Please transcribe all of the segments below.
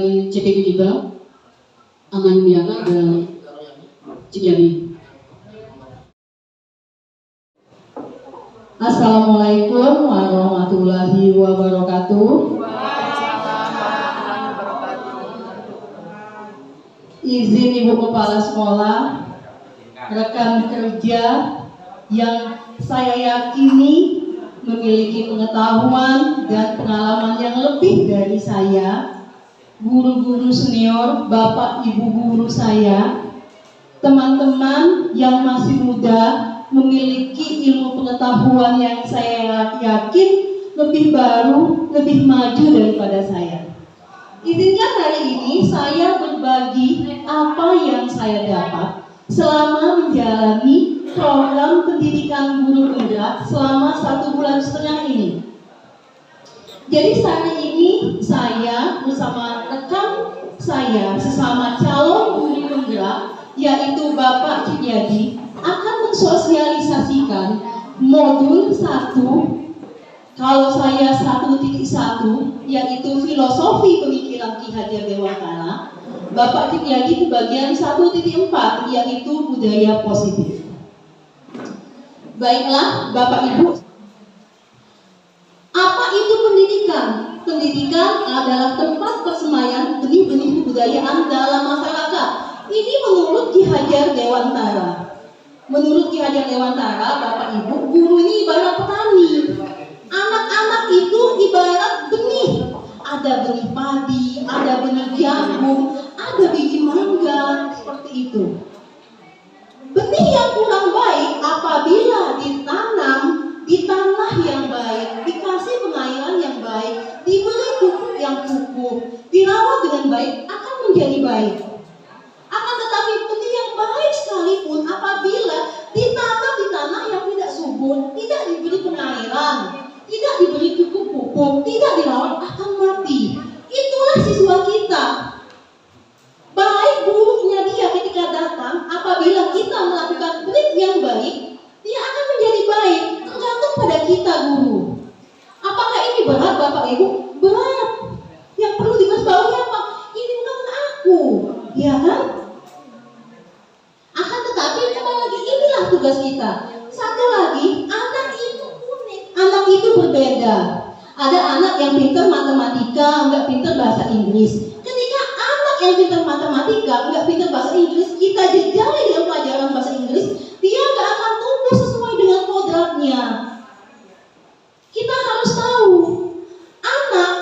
dari CPQ juga, Aman Biana dan Cibiani. Assalamualaikum warahmatullahi wabarakatuh. Izin Ibu Kepala Sekolah, rekan kerja yang saya yakini memiliki pengetahuan dan pengalaman yang lebih dari saya, guru-guru senior, bapak ibu guru saya, teman-teman yang masih muda memiliki ilmu pengetahuan yang saya yakin lebih baru, lebih maju daripada saya. Izinkan hari ini saya berbagi apa yang saya dapat selama menjalani program pendidikan guru penggerak selama 1,5 bulan ini. Jadi hari ini saya bersama rekan saya sesama calon guru penggerak, yaitu Bapak Cibiadi, akan mensosialisasikan modul 1. Kalau saya 1.1, yaitu filosofi pemikiran Ki Hajar Dewantara, Bapak Cibiadi di bagian 1.4, yaitu budaya positif. Baiklah, Bapak Ibu, apa itu pendidikan? Pendidikan adalah tempat persemaian benih-benih kebudayaan dalam masyarakat. Ini menurut Ki Hajar Dewantara. Menurut Ki Hajar Dewantara, Bapak Ibu, guru ini ibarat petani. Anak-anak itu ibarat benih. Ada benih padi, ada benih jagung, ada biji mangga, seperti itu. Benih yang kurang baik apabila ditanam di tanah yang baik, dikasih pengairan yang baik, diberi pupuk yang cukup, dirawat dengan baik, akan menjadi baik. Akan tetapi benih yang baik sekalipun apabila ditanam di tanah yang tidak subur, tidak diberi pengairan, tidak diberi pupuk, tidak dirawat, akan mati. Itulah siswa kita. Baik buruknya dia ketika datang, apabila kita melakukan pendidik yang baik, dia akan menjadi baik. Tergantung pada kita guru. Apakah ini berat Bapak Ibu? Berat. Yang perlu digarisbawahi apa? Ini bukan aku, ya kan? Akan tetapi kembali lagi, inilah tugas kita. Satu lagi, anak itu unik, anak itu berbeda. Ada anak yang pintar matematika, enggak pintar bahasa Inggris. Ketika anak yang pintar matematika, enggak pintar bahasa Inggris, kita jejali dengan pelajaran bahasa Inggris, dia enggak akan tumbuh sesuai dengan kodratnya. Kita harus tahu, anak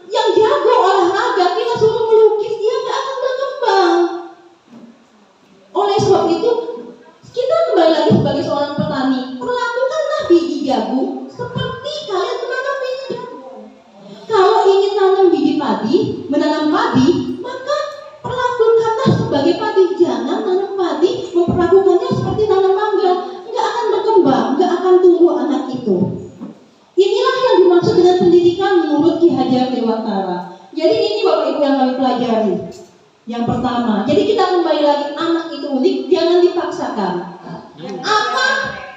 yang jago olahraga, kita suruh melukis, dia enggak akan berkembang. Oleh sebab itu, kita kembali lagi sebagai seorang petani, perlakukanlah biji jagung seperti kalian menanam biji jagung. Kalau ingin tanam biji padi, menanam padi, maka perlakukanlah sebagai padi. Jangan tanam padi, memperlakukannya seperti tanam mangga. Enggak akan berkembang, enggak akan tumbuh anak itu. Inilah yang dimaksud dengan pendidikan menurut Ki Hajar Dewantara. Jadi ini Bapak Ibu yang kami pelajari. Yang pertama, jadi kita kembali lagi, anak itu unik, jangan dipaksakan. Apa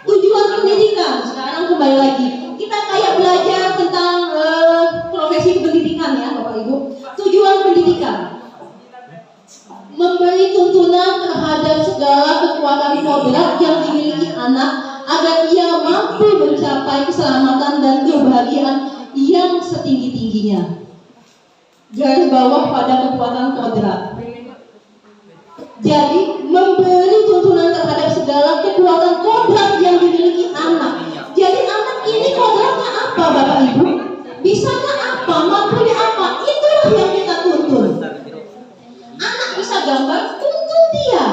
tujuan pendidikan? Sekarang kembali lagi, kita kayak belajar tentang profesi pendidikan ya Bapak Ibu. Tujuan pendidikan memberi tuntunan terhadap segala kekuatan kodrat yang dimiliki anak agar ia mampu mencapai keselamatan dan kebahagiaan yang setinggi-tingginya. Garis bawah pada kekuatan kodrat. Jadi memberi tuntunan terhadap segala kekuatan kodrat yang dimiliki anak. Jadi anak ini kodratnya apa Bapak Ibu? Bisanya apa? Mampunya apa? Itulah yang kita tuntun. Anak bisa gambar, tuntun dia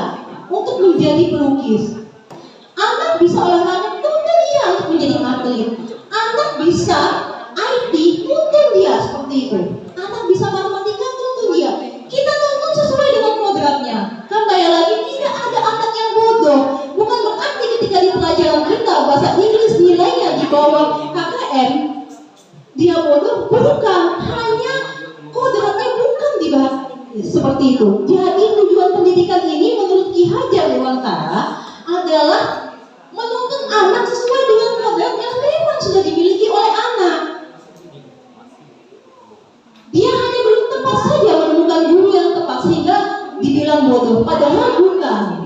untuk menjadi pelukis. Anak bisa olahraga, tuntun dia untuk menjadi atlet. Anak bisa IT, tuntun dia seperti itu. Anak bisa matematika, tuntun dia. Kita tuntun sesuai dengan kodratnya. Kembali lagi, tidak ada anak yang bodoh. Bukan berarti ketika di pelajaran kita bahasa Inggris nilainya di bawah KKM, dia bodoh. Bukan, hanya kodratnya bukan di bahasa Inggris. Seperti itu. Jadi tujuan pendidikan ini menurut Ki Hajar Dewantara adalah menuntun anak sesuai dengan kodrat yang memang sudah dimiliki oleh anak. Dia hanya belum tepat saja menemukan bodoh, padahal bukan.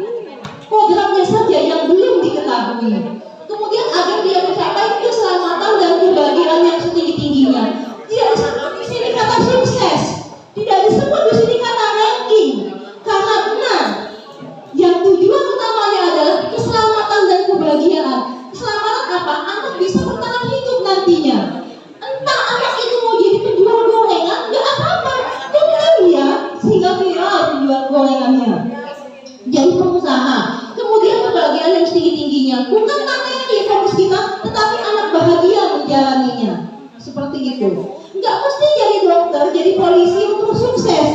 Kodratnya saja yang belum diketahui. Kemudian agar dia mencapai keselamatan dan kebahagiaan yang setinggi-tingginya. Tidak disebut di sini kata sukses, tidak disebut di sini kata ranking, karena benar yang tujuan utamanya adalah keselamatan dan kebahagiaan. Keselamatan apa? Anak bisa bertahan hidup nantinya. Entah anak itu mau jadi penjual gorengan, nggak apa-apa, tunggu ya sehingga viral penjual gorengannya. Jadi pengusaha, kemudian kebahagiaan yang setinggi-tingginya. Bukan materi fokus kita, tetapi anak bahagia menjalaninya. Seperti itu. Nggak mesti jadi dokter, jadi polisi untuk sukses.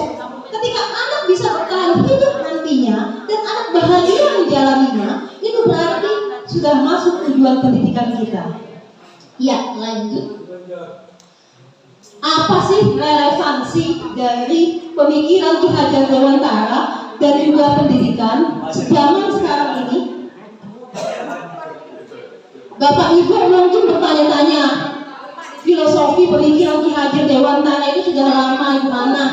Ketika anak bisa bertahan hidup nantinya dan anak bahagia menjalaninya, itu berarti sudah masuk tujuan pendidikan kita. Ya, lanjut. Apa sih relevansi dari pemikiran Ki Hajar Dewantara dan juga pendidikan zaman sekarang ini? Bapak Ibu mungkin bertanya-tanya, filosofi pemikiran Ki Hajar Dewantara itu sudah lama di mana?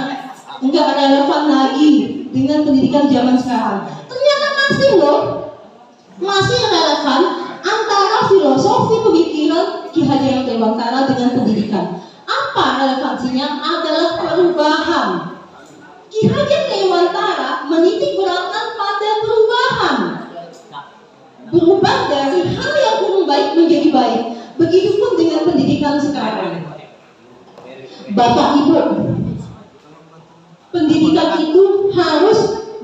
Enggak relevan lagi dengan pendidikan zaman sekarang. Ternyata masih loh, masih relevan antara filosofi pemikiran Ki Hajar Dewantara dengan pendidikan. Apa relevansinya? Adalah perubahan. Ki Hajar Dewantara menitik beratkan pada perubahan. Berubah dari hal yang kurang baik menjadi baik. Begitupun dengan pendidikan sekarang. Bapak Ibu, pendidikan itu harus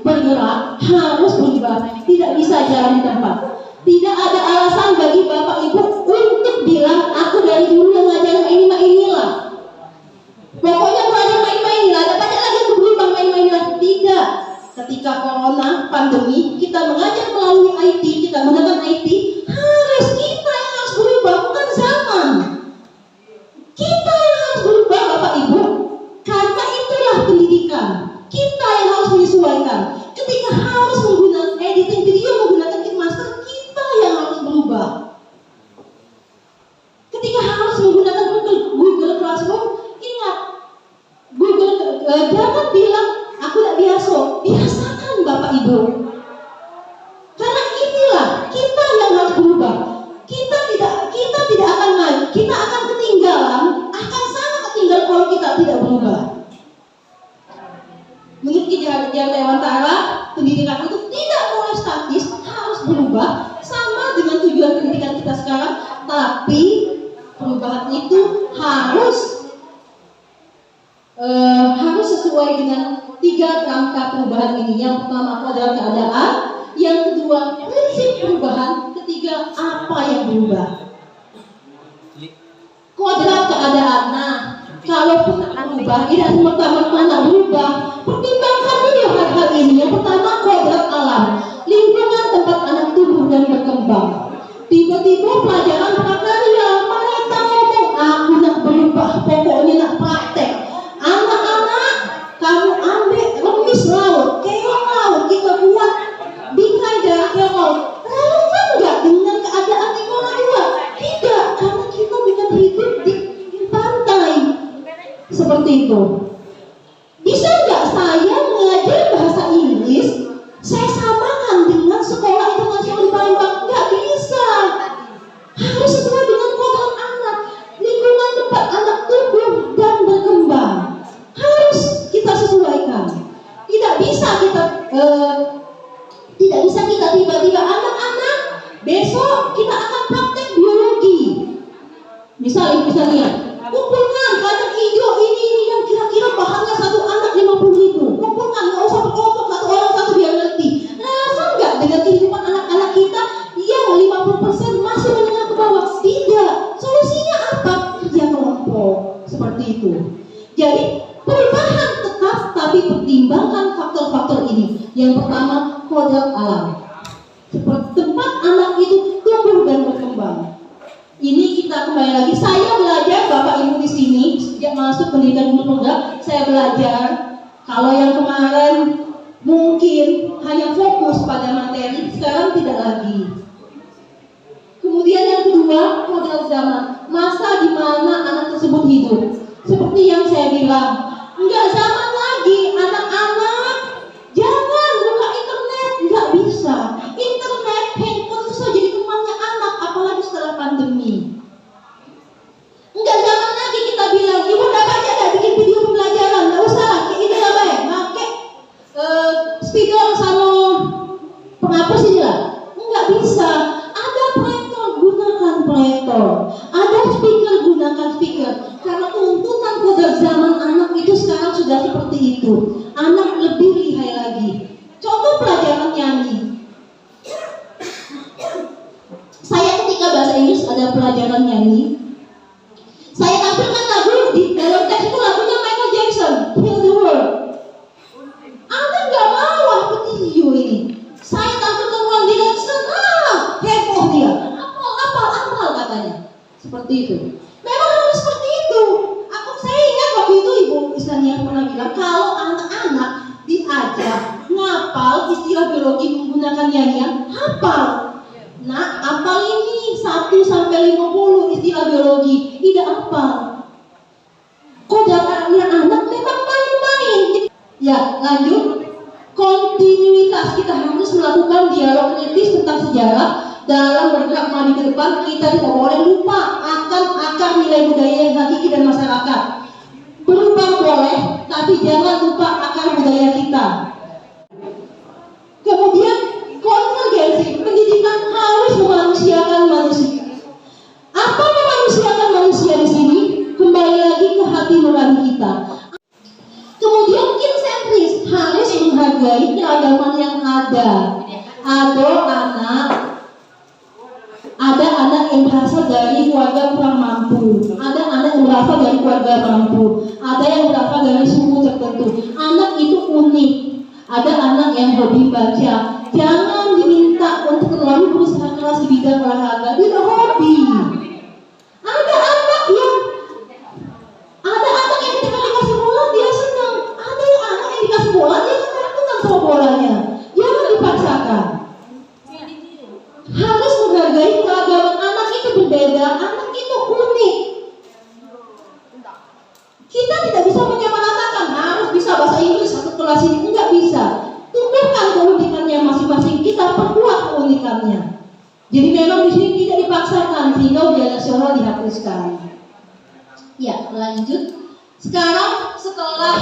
bergerak, harus berubah, tidak bisa jalan di tempat. Tidak ada alasan bagi Bapak Ibu untuk bilang aku dari dulu yang ngajar inilah. Pokoknya belajar main-main lah, ada banyak lagi yang berubah main-main lah. Tidak. Ketika corona, pandemi, kita mengajar melalui IT, kita menggunakan IT, harus kita yang harus berubah, bukan zaman. Kita yang harus berubah Bapak Ibu, karena itulah pendidikan. Kita yang harus menyesuaikan. Ketika harus menggunakan editing video, menggunakan KineMaster, kita yang harus berubah. Ketika harus menggunakan Google Classroom, ingat, jangan bilang aku tidak biasa. Biasakan Bapak Ibu. Karena inilah kita yang harus berubah. Kita tidak akan naik, kita akan ketinggalan, akan sangat ketinggalan kalau kita tidak berubah. Menurut Ki Hajar Dewantara, pendidikan itu tidak boleh statis, harus berubah sama dengan tujuan pendidikan kita sekarang, tapi perubahan itu harus sesuai dengan 3 rangka perubahan ini. Yang pertama adalah keadaan, yang kedua prinsip perubahan, ketiga apa yang berubah. Kodrat keadaan. Nah, kalaupun berubah, tidak semata-mata berubah. Pertimbangkan dulu hal-hal ini. Yang pertama kodrat alam, lingkungan tempat anak tumbuh dan berkembang. Tiba-tiba pelajaran prakarya, mereka ngomong aku nak berubah, pokoknya nak praktek. Anak-anak, kamu ambil remis laut, keong laut, kita buat bingkai dari keong laut. Relevan nggak dengan keadaan di Kola Dua? Tidak, karena kita bukan hidup di pantai seperti itu. Bisa nggak saya mengajar bahasa Inggris, saya samakan dengan sekolah internasional di Palembang? Nggak bisa. Harus sesuai dengan kodrat anak, lingkungan tempat anak tumbuh dan berkembang. Harus kita sesuaikan. Tidak bisa kita tiba-tiba anak-anak besok kita akan praktek biologi. Misalnya, kumpulkan kacang hijau ini yang kira-kira bahannya satu anak 50.000. Kumpulkan, nggak usah berkelompok, satu orang satu biar ngerti. Relevan nggak dengan kehidupan anak-anak kita yang 50% masih menengah ke bawah? Tidak. Solusinya apa? Kerja kelompok seperti itu. Jadi perubahan tetap, tapi pertimbangkan faktor-faktor ini. Yang pertama, kodrat alam. Tempat anak itu tumbuh dan berkembang. Ini kita kembali lagi. Saya belajar, Bapak Ibu di sini sejak masuk pendidikan guru program, saya belajar. Kalau yang kemarin mungkin hanya fokus pada materi, sekarang tidak lagi. Kemudian yang kedua, kodrat zaman, masa di mana anak tersebut hidup. Seperti yang saya bilang, enggak zaman lagi, anak-anak jangan buka ada pelajaran nyanyi. Saya tampilkan lagu di dalam teks itu lagunya Michael Jackson, Heal the World. Anda nggak mau aku video ini. Saya tampilkan One Direction, heboh dia. Apal katanya. Seperti itu. Memang harus seperti itu. Saya ingat waktu itu Ibu Islamiyah pernah bilang kalau anak-anak diajak ngapal istilah biologi menggunakan nyanyian, hafal. Nah, hafal ini 1 sampai 50 istilah biologi, tidak hafal. Kodratnya anak memang main-main. Ya, lanjut. Kontinuitas, kita harus melakukan dialog kritis tentang sejarah. Dalam bergerak maju ke depan, kita tidak boleh lupa akan akar nilai budaya yang hakiki dan masyarakat. Berubah boleh, tapi jangan lupa akar budaya kita. Kemudian konvergensi, pendidikan harus memanusiakan manusia. Apa memanusiakan manusia di sini? Kembali lagi ke hati nurani kita. Kemudian kinsentris, harus menghargai keragaman yang ada. Ada anak yang berasal dari keluarga kurang mampu, ada anak yang berasal dari keluarga mampu, ada yang berasal dari suku tertentu. Anak itu unik. Ada anak yang hobi baca. Jangan diminta untuk terlalu berusaha keras di bidang olahraga. Dia hobi. Ada anak yang ketika dikasih bola dia senang. Ada anak yang dikasih bola dia ketakutan sama bolanya. Jangan dipaksakan. Harus menghargai keragaman. Anak itu berbeda, anak itu unik. Kita tidak bisa menyamaratakan harus bisa bahasa Inggris satu kelas ini, enggak bisa. Tumbuhkan keunikannya masing-masing, kita perkuat keunikannya. Jadi memang di sini tidak dipaksakan sehingga ujian nasional dihapuskan. Ya, lanjut. Sekarang setelah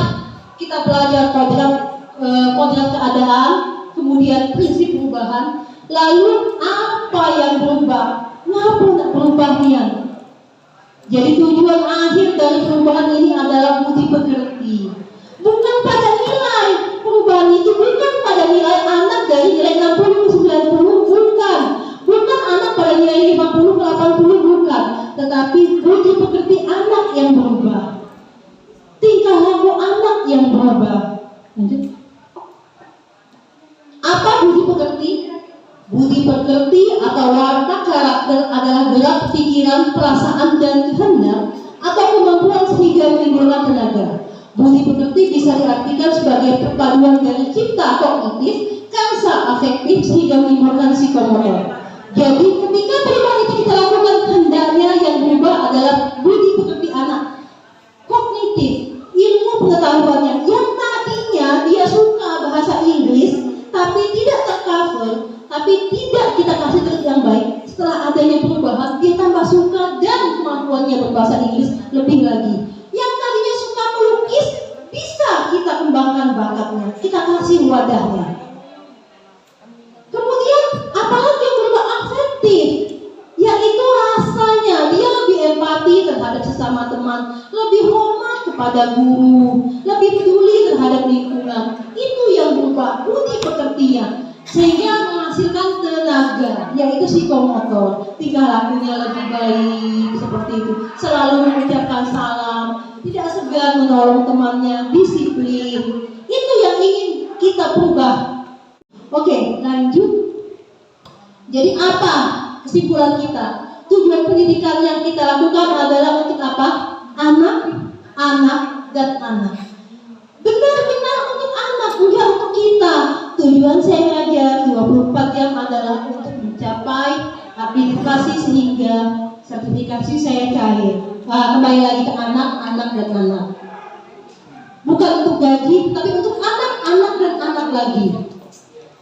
kita belajar kodrat keadaan, kemudian prinsip perubahan, lalu apa yang berubah? Ngapa tak berubahnya? Jadi tujuan akhir dari perubahan ini adalah budi pekerti. Bukan pada nilai. Perubahan itu bukan pada nilai anak dari nilai 60 ke 90, bukan. Bukan anak pada nilai 50 ke 80, bukan. Tetapi budi pekerti anak yang berubah. Tingkah laku anak yang berubah. Lanjut. Apa budi pekerti? Budi pekerti atau watak karakter adalah gerak pikiran, perasaan, dan kehendak atau kemampuan sehingga menimbulkan tenaga. Budi pekerti bisa diartikan sebagai perpaduan dari cipta kognitif, karsa afektif sehingga menimbulkan psikomotor. Jadi ketika perubahan itu kita lakukan, hendaknya yang berubah adalah budi pekerti anak. Kognitif, ilmu pengetahuannya yang tadinya dia suka bahasa Inggris tapi tidak tercover, tapi tidak kita kasih trik yang baik. Setelah adanya perubahan, dia tambah suka dan kemampuannya berbahasa Inggris lebih lagi. Yang tadinya suka melukis, bisa kita kembangkan bakatnya, kita kasih wadahnya. Kemudian apalagi yang berubah afektif, yaitu rasanya dia lebih empati terhadap sesama teman, lebih hormat kepada guru, lebih peduli terhadap lingkungan. Itu yang berubah budi pekertinya, sehingga menghasilkan tenaga, yaitu psikomotor. Tingkah lakunya lebih baik, seperti itu. Selalu mengucapkan salam, tidak segan menolong temannya, disiplin. Itu yang ingin kita ubah. Oke, lanjut. Jadi apa kesimpulan kita? Tujuan pendidikan yang kita lakukan adalah untuk apa? Anak, dan anak. Benar-benar untuk anak, bukan untuk kita. Tujuan saya ngajar 24 jam adalah untuk mencapai akreditasi sehingga sertifikasi saya cair. Kembali lagi ke anak, dan anak. Bukan untuk gaji, tapi untuk anak, dan anak lagi.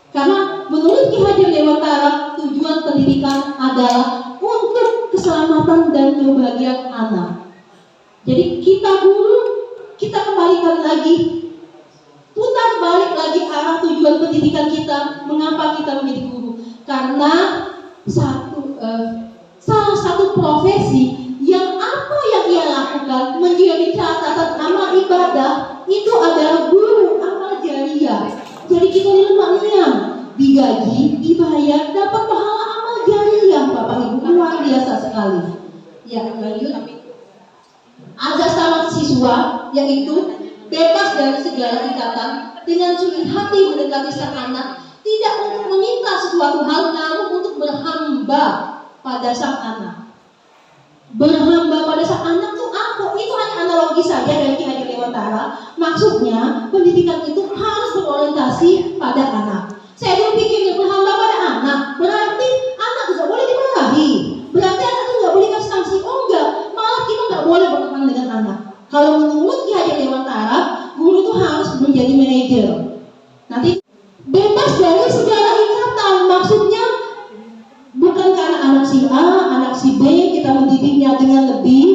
Karena menurut Ki Hajar Dewantara, tujuan pendidikan adalah untuk keselamatan dan kebahagiaan anak. Jadi kita guru, kita kembalikan lagi, putar balik lagi arah tujuan pendidikan kita. Mengapa kita menjadi guru? Karena salah satu profesi yang apa yang ia lakukan menjadi catatan amal ibadah itu adalah guru amal jariah. Jadi kita dilemahnya digaji, dibayar, dapat pahala amal jariah, Bapak Ibu. luar biasa sekali. Ya, lanjut. Azas sama siswa yaitu bebas dari segala ikatan, dengan suci hati mendekati sang anak, tidak untuk meminta sesuatu hal, namun untuk berhamba pada sang anak. Berhamba pada sang anak itu apa? Itu hanya analogi saja dari Ki Hajar Dewantara. Maksudnya pendidikan itu harus berorientasi pada anak. Saya dulu pikir berhamba pada anak berarti anak tidak boleh dimarahi, berarti anak itu nggak boleh kasih sanksi. Oh enggak, malah kita nggak boleh berteman dengan anak. Kalau menurut Ki Hajar Dewantara, guru itu harus menjadi manajer. Nanti bebas dari segala ikatan, maksudnya bukan karena anak si A, anak si B kita mendidiknya dengan lebih,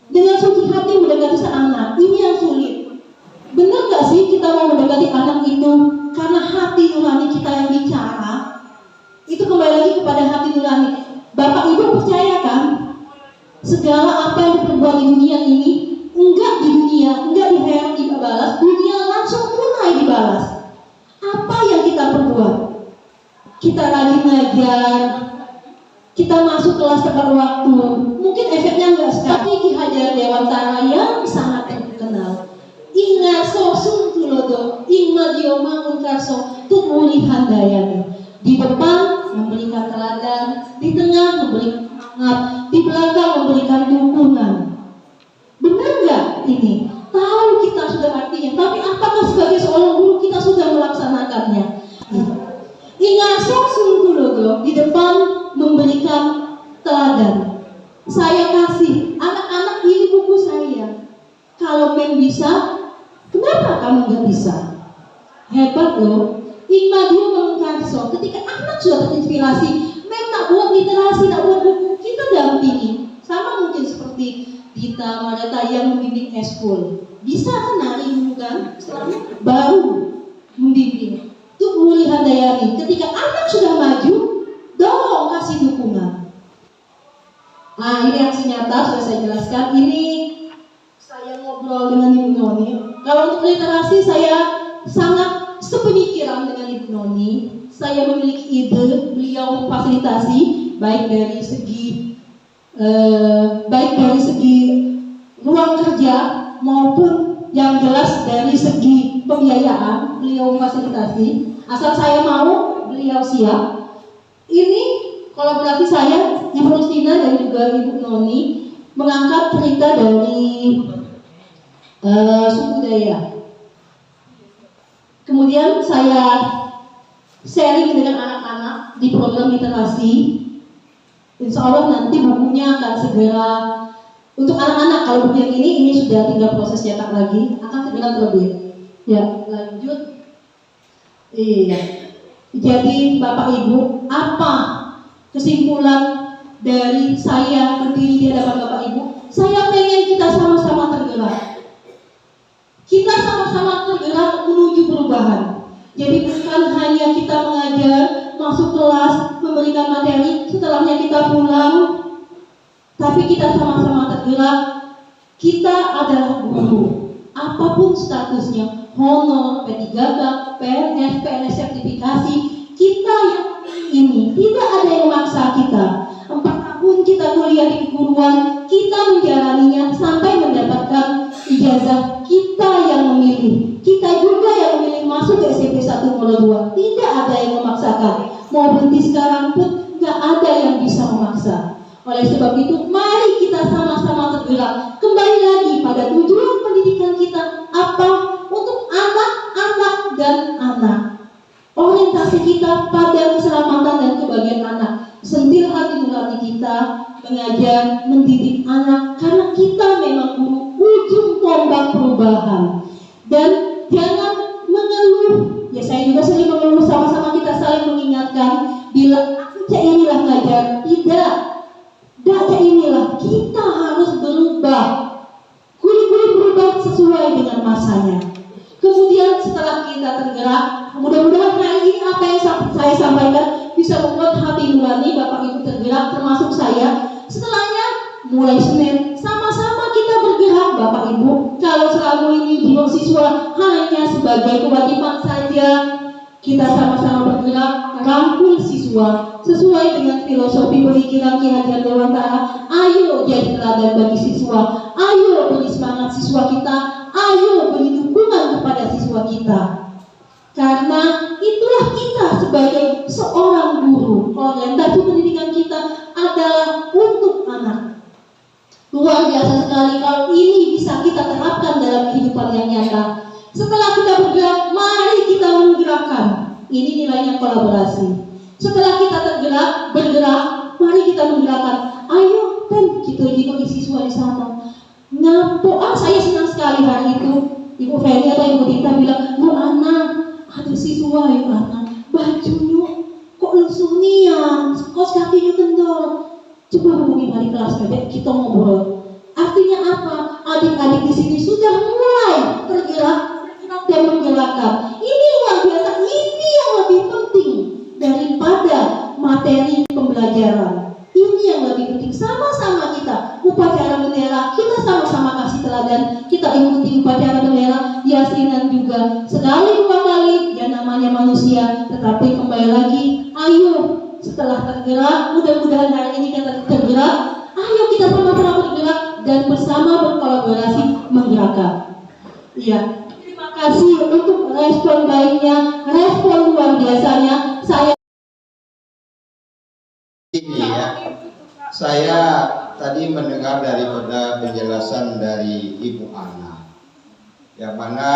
dengan suci hati mendekati sang anak. Ini yang sulit. Benar nggak sih kita mau mendekati anak itu karena hati nurani kita yang bicara? Itu kembali lagi kepada hati nurani. Bapak Ibu percaya kan? Segala apa yang diperbuat di dunia ini, enggak di dunia, enggak di akhirat dibalas, dunia langsung tunai dibalas. Apa yang kita perbuat? Kita rajin ngajar, kita masuk kelas tepat waktu, mungkin efeknya enggak sekali. Ki Hajar Dewantara yang sangat terkenal, Ingarso Suntulodo, Ingmadio Mangunkarso, Tumuli Handayani. Di depan memberikan teladan, di tengah memberikan semangat, di belakang memberikan dukungan. Benar nggak ini? Tahu kita sudah artinya, tapi apakah sebagai seorang guru kita sudah melaksanakannya? Ingarso Suntulodo, di depan memberikan teladan. Saya kasih anak-anak ini buku saya. Kalau men bisa, kenapa kamu nggak bisa? Hebat loh. Ingmadio Mangunkarso, ketika anak sudah terinspirasi, men tak buat literasi, tak buat buku, kita dampingi. Sama mungkin seperti Dita Marata yang membimbing eskul. Bisa kan hari ini kan? Baru membimbing. Itu Uli Handayani. Ketika anak sudah maju, dorong kasih dukungan. Nah, ini aksi nyata sudah saya jelaskan. Ini saya ngobrol dengan Ibu Noni. Kalau untuk literasi saya sangat sepemikiran dengan Ibu Noni. Saya memiliki ide, beliau memfasilitasi baik dari segi ruang kerja maupun yang jelas dari segi pembiayaan. Beliau memfasilitasi. Asal saya mau, beliau siap. Ini kolaborasi saya, Ibu Rustina dan juga Ibu Noni mengangkat cerita dari suku Dayak. Kemudian saya sharing dengan anak-anak di program literasi. Insya Allah nanti bukunya akan segera untuk anak-anak. Kalau buku yang ini sudah tinggal proses cetak lagi, akan segera terbit. Ya, lanjut. Iya. Jadi Bapak Ibu, apa kesimpulan dari saya berdiri di hadapan Bapak Ibu? Saya pengen kita sama-sama tergerak. Kita sama-sama tergerak menuju perubahan. Jadi bukan hanya kita mengajar, masuk kelas, memberikan materi, setelahnya kita pulang, tapi kita sama-sama tergerak. Kita adalah guru, apapun statusnya, honor, P3K, PNS, PNS sertifikasi, kita yang ini tidak ada yang memaksa kita. 4 tahun kita kuliah di keguruan, kita menjalaninya sampai mendapatkan ijazah. Kita yang memilih, kita juga yang memilih masuk ke SMP 1 Molo 2. Tidak ada yang memaksakan. Mau berhenti sekarang pun nggak ada yang bisa memaksa. Oleh sebab itu, mari kita sama-sama tergerak. Kembali lagi pada tujuan pendidikan kita apa? Untuk anak-anak dan anak. Orientasi kita pada keselamatan dan kebahagiaan anak. Sentil hati nurani kita mengajar, mendidik anak, karena kita memang guru ujung tombak perubahan. Dan jangan mengeluh. Ya, saya juga sering mengeluh, sama-sama kita saling mengingatkan. Bila aku cek inilah ngajar, tidak cek inilah. Kita harus berubah. Guru-guru berubah sesuai dengan masanya. Kemudian setelah kita tergerak, mudah-mudahan hari ini apa yang saya sampaikan bisa membuat hati nurani Bapak Ibu tergerak, termasuk saya. Setelahnya mulai Senin sama-sama kita bergerak Bapak Ibu. Kalau selama ini jiwa siswa hanya sebagai kewajiban saja, kita sama-sama bergerak merangkul siswa sesuai dengan filosofi pemikiran Ki Hajar Dewantara. Ayo jadi teladan bagi siswa, ayo beri semangat siswa kita, ayo beri dukungan kepada siswa kita. Karena itulah kita sebagai seorang guru. Orientasi pendidikan kita adalah untuk anak. Luar biasa sekali kalau ini bisa kita terapkan dalam kehidupan yang nyata. Setelah kita bergerak, mari kita menggerakkan. Ini nilainya kolaborasi. Setelah kita bergerak, mari kita menggerakkan. Ayo, dan kita jadi siswa di sana. Saya senang sekali hari itu. Ibu Feni atau Ibu Dita bilang, Bu Ana, ada siswa ya Ana, bajunya kok lusuh nian, kos kakinya kendor. Coba hubungi wali kelas kadek, kita ngobrol. Artinya apa? Adik-adik di sini sudah mulai tergerak dan menggerakkan. Ini luar biasa. Ini yang lebih penting daripada materi pembelajaran. Ini yang lebih penting. Sama-sama kita upacara bendera, kita sama-sama kasih teladan. Kita ikuti upacara bendera, yasinan juga sekali dua kali. Ya namanya manusia. Tetapi kembali lagi, ayo. Setelah tergerak, mudah-mudahan hari ini kita tergerak. Ayo kita sama-sama bergerak dan bersama berkolaborasi menggerakkan. Iya, terima kasih untuk respon baiknya, respon luar biasanya. Saya tadi mendengar daripada penjelasan dari Ibu Ana, yang mana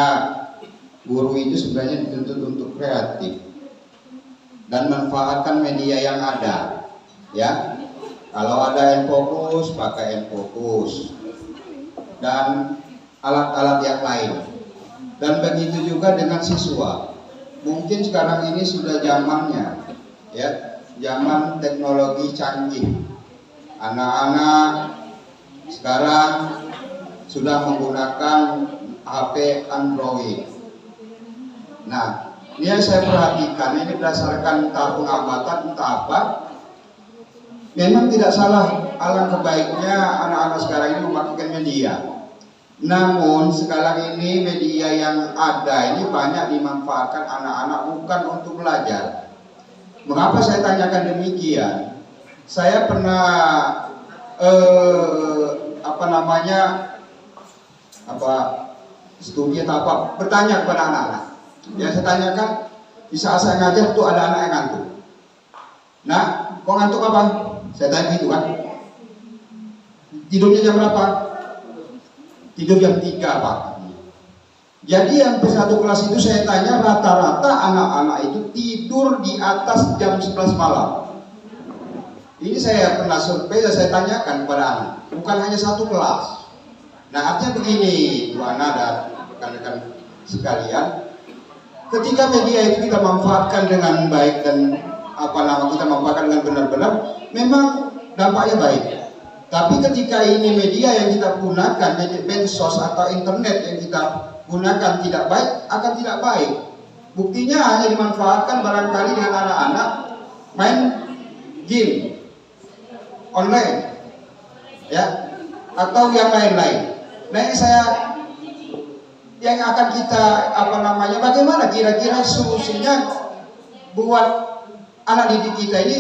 guru itu sebenarnya dituntut untuk kreatif dan manfaatkan media yang ada, ya. Kalau ada Enfokus, pakai Enfokus dan alat-alat yang lain. Dan begitu juga dengan siswa. Mungkin sekarang ini sudah zamannya, ya, zaman teknologi canggih. Anak-anak sekarang sudah menggunakan HP Android. Nah, ini yang saya perhatikan, ini berdasarkan entah pengamatan, entah apa. Memang tidak salah, alangkah baiknya anak-anak sekarang ini memakaikan media. Namun sekarang ini media yang ada ini banyak dimanfaatkan anak-anak bukan untuk belajar. Mengapa saya tanyakan demikian? Saya pernah studi atau apa, bertanya kepada anak-anak. Yang saya tanyakan, di saat saya ngajar tuh ada anak yang ngantuk. Nah, kok ngantuk apa? Saya tanya gitu kan. Tidurnya jam berapa? Tidur jam 3 Pak. Jadi yang satu kelas itu saya tanya, rata-rata anak-anak itu tidur di atas jam 11 malam. Ini saya pernah survei dan saya tanyakan kepada anak, bukan hanya satu kelas. Nah, artinya begini, Bu Ana dan rekan-rekan sekalian, ketika media itu kita manfaatkan dengan baik dan kita manfaatkan dengan benar-benar, memang dampaknya baik. Tapi ketika ini media yang kita gunakan, jadi medsos atau internet yang kita gunakan tidak baik, akan tidak baik. Buktinya hanya dimanfaatkan barangkali dengan anak-anak main game online, ya, atau yang lain-lain. Nah, ini yang akan kita bagaimana kira-kira solusinya buat anak didik kita ini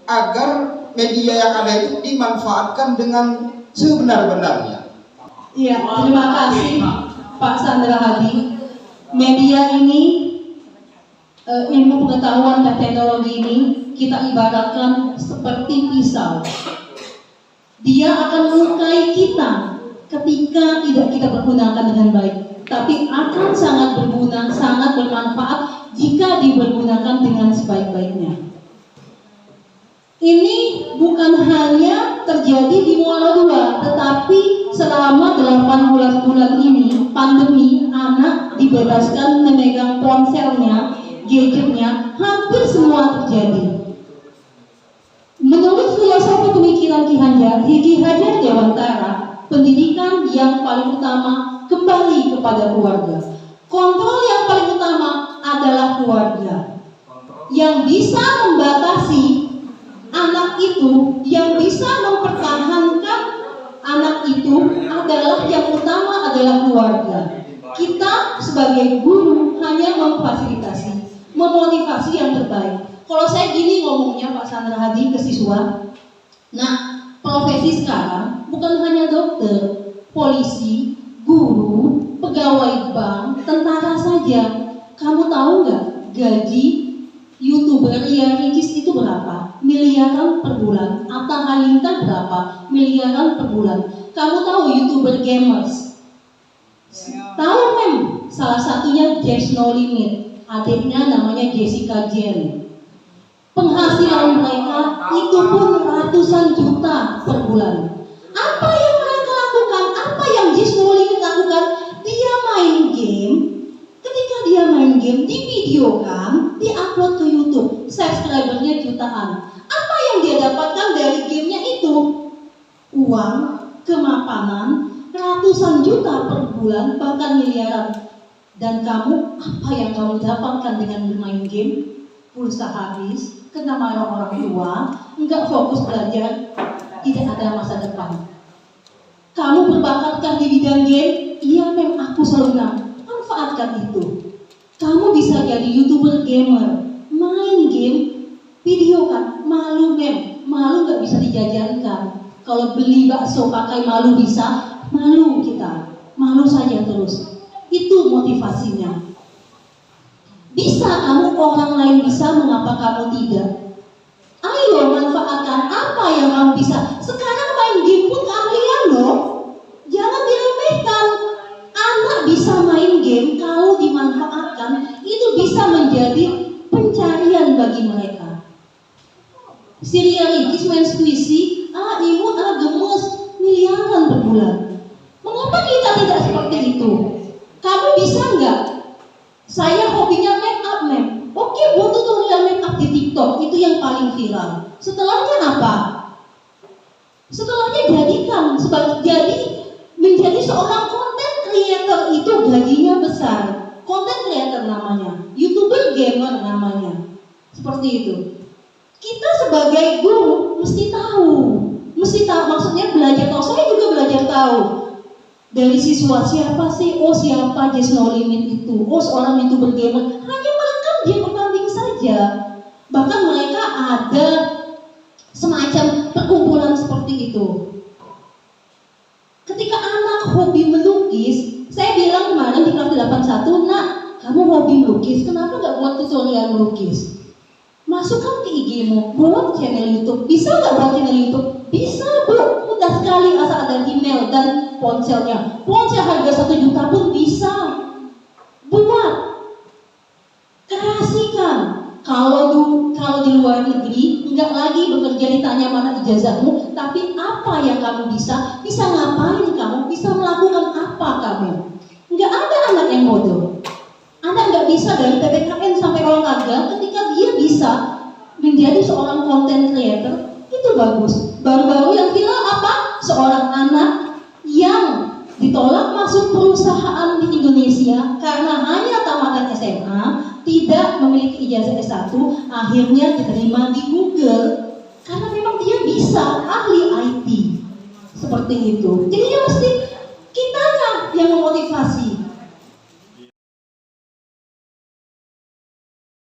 agar media yang ada itu dimanfaatkan dengan sebenar-benarnya. Iya, terima kasih Pak Sandra Hadi. Media ini, ilmu pengetahuan dan teknologi ini kita ibaratkan seperti pisau. Dia akan melukai kita ketika tidak kita pergunakan dengan baik, tapi akan sangat berguna, sangat bermanfaat jika dipergunakan dengan sebaik-baiknya. Ini bukan hanya terjadi di Muara II, tetapi selama 18 bulan ini pandemi, anak dibebaskan memegang ponselnya, gadgetnya, hampir semua terjadi. Menurut filosofi pemikiran Ki Hajar Dewantara, pendidikan yang paling utama kembali kepada keluarga. Kontrol yang paling utama adalah keluarga. Yang bisa membatasi anak itu, yang bisa mempertahankan anak itu adalah yang utama adalah keluarga. Kita sebagai guru hanya memfasilitasi, memotivasi yang terbaik. Kalau saya gini ngomongnya Pak Sandra Hadi ke siswa, nah profesi sekarang bukan hanya dokter, polisi, guru, pegawai bank, tentara saja. Kamu tahu nggak gaji YouTuber Ria Ricis itu berapa? Miliaran per bulan. Atta Halilintar berapa? Miliaran per bulan. Kamu tahu YouTuber gamers? Tahu mem? Salah satunya James No Limit. Adiknya namanya Jessica Jen. Penghasilan mereka itu pun ratusan juta per bulan. Apa yang mereka lakukan? Apa yang James No Limit lakukan? Dia main game. Ketika dia main game, divideokan, diupload ke YouTube, subscribernya jutaan. Apa yang dia dapatkan dari gamenya itu? Uang, kemapanan, ratusan juta per bulan, bahkan miliaran. Dan kamu, apa yang kamu dapatkan dengan bermain game? Pulsa habis, kena marah orang tua, enggak fokus belajar, tidak ada masa depan. Kamu berbakatkah di bidang game? Iya mem, aku selalu bilang, manfaatkan itu. Kamu bisa jadi YouTuber gamer, main game, video kan, malu mem, malu gak bisa dijajankan. Kalau beli bakso pakai malu bisa, malu kita, malu saja terus. Itu motivasinya. Bisa kamu, orang lain bisa, mengapa kamu tidak? Ayo manfaatkan apa yang kamu bisa. Sekarang main game pun keahlian loh. Jangan diremehkan. Anak bisa main game kalau dimanfaatkan itu bisa menjadi pencarian bagi mereka. Si Ria Ricis main squishy, imut, gemes, miliaran per bulan. Mengapa kita tidak seperti itu? Kamu bisa nggak? Saya hobinya make up, mem. Oke, buat tutorial make up di TikTok, itu yang paling viral. Setelahnya apa? Setelahnya jadikan menjadi seorang content creator itu gajinya besar. Content creator namanya, YouTuber gamer namanya. Seperti itu. Kita sebagai guru mesti tahu, maksudnya belajar tahu. Saya juga belajar tahu. Dari siswa, siapa sih? Oh, siapa James No Limit itu? Oh, seorang YouTuber gamer. Hanya melengkapi dia bertanding saja. Bahkan mereka ada semacam perkumpulan seperti itu. Ketika anak hobi melukis, saya bilang kemarin di kelas 81, nak, kamu hobi melukis, kenapa nggak buat tutorial melukis? Masukkan ke IG-mu, buat channel YouTube. Bisa nggak buat channel YouTube? Bisa, Bu. Mudah sekali, asal ada email dan ponselnya. Ponsel harga 1 juta pun bisa. Buat. Kreasikan. Kalau di luar negeri, nggak lagi bekerja ditanya mana ijazahmu, tapi apa yang kamu bisa ngapain kamu, bisa melakukan apa kamu. Nggak ada anak yang bodoh. Anak nggak bisa dari PPKN sampai olahraga, ketika dia bisa menjadi seorang content creator, itu bagus. Baru-baru yang viral apa? Seorang anak yang ditolak masuk perusahaan di Indonesia karena hanya tamatan SMA, tidak memiliki ijazah S1, akhirnya diterima di Google karena memang dia bisa, ahli IT. Seperti itu. Jadi mesti kitanya yang memotivasi.